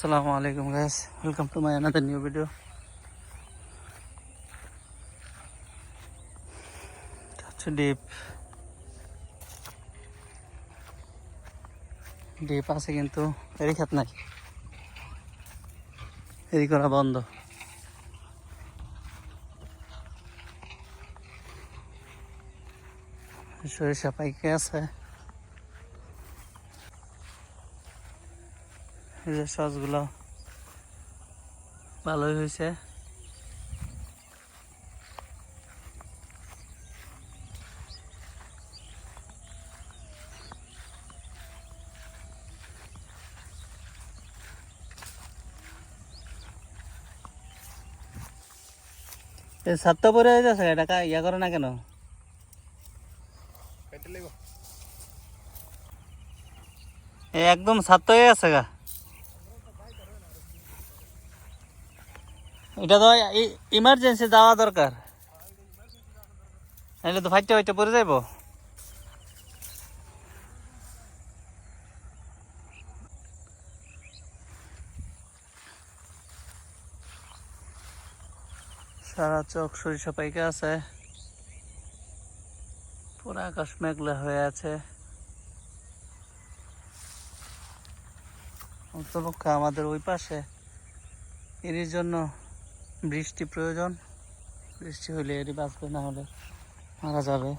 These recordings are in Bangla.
Assalamu alaikum guys, welcome to my another new video. হচ্ছে ডিপ আছে কিন্তু এরি খাত নাই, এরি করা বন্ধ। সরিষা পাইকে আছে, এই যে সসগুলো ভালোই হয়েছে। এই ছাদটা পরে যাচ্ছে, এটা ইয়া করে না কেন? একদম ছাদ তো হয়ে আছে গা। এটা তো ইমার্জেন্সি যাওয়া দরকার, নাহলে তো ফাইটটা ফাইটটা পরে যাইব। সারা চোখ সরিষা পাইকা আছে, পুরো আকাশ মেঘলা হয়ে আছে। উপলক্ষে আমাদের ওই পাশে এর জন্য বৃষ্টি প্রয়োজন। বৃষ্টি হলে এরই বাঁচবে, না হলে মারা যাবে,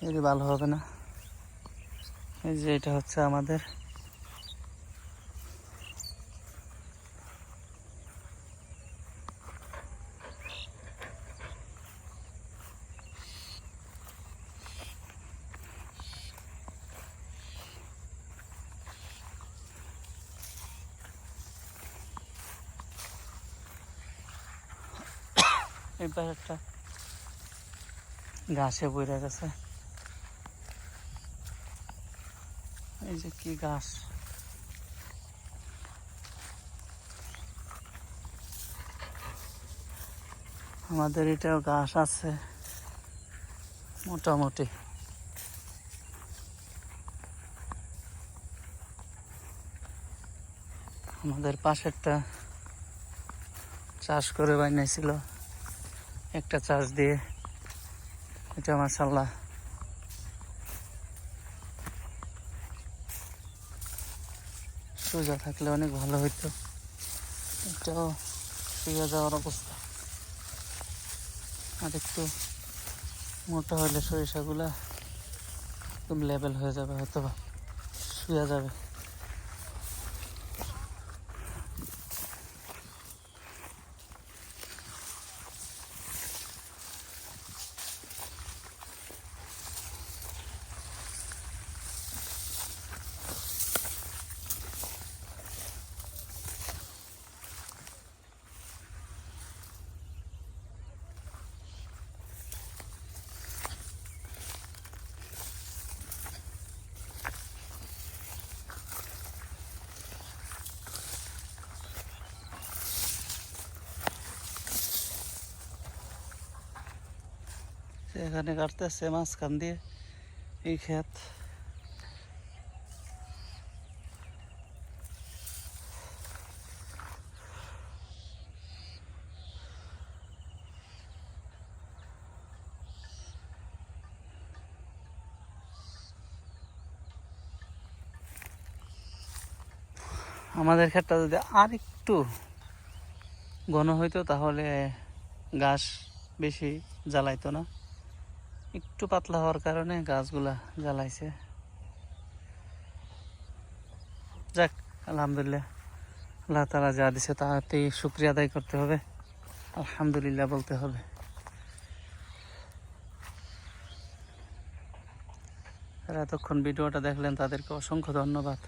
এরই ভালো হবে না। এই যে এটা হচ্ছে আমাদের এই পাশে ঘাসে বইরা গেছে। এই যে কি ঘাস, আমাদের এটাও ঘাস আছে মোটামুটি। আমাদের পাশেরটা চাষ করে বানিয়েছিল একটা চাষ দিয়ে, এটা মাশাআল্লাহ সোজা থাকলে অনেক ভালো হইতো। এটাও শুয়ে যাওয়ার অবস্থা। আর একটু মোটা হলে সরিষাগুলা একদম লেভেল হয়ে যাবে, হয়তো শুয়ে যাবে। এখানে কাটতেছে মাঝখান দিয়ে এই ক্ষেত। আমাদের ক্ষেতটা যদি আর একটু ঘন হইতো তাহলে ঘাস বেশি জ্বালাইতো না। একটু পাতলা হওয়ার কারণে গাছগুলা জ্বালাইছে। যাক, আলহামদুলিল্লাহ, আল্লাহ তাআলা যা দিছে তাতেই শুকরিয়া আদায় করতে হবে, আলহামদুলিল্লাহ বলতে হবে। যারা এতক্ষণ ভিডিওটা দেখলেন তাদেরকে অসংখ্য ধন্যবাদ।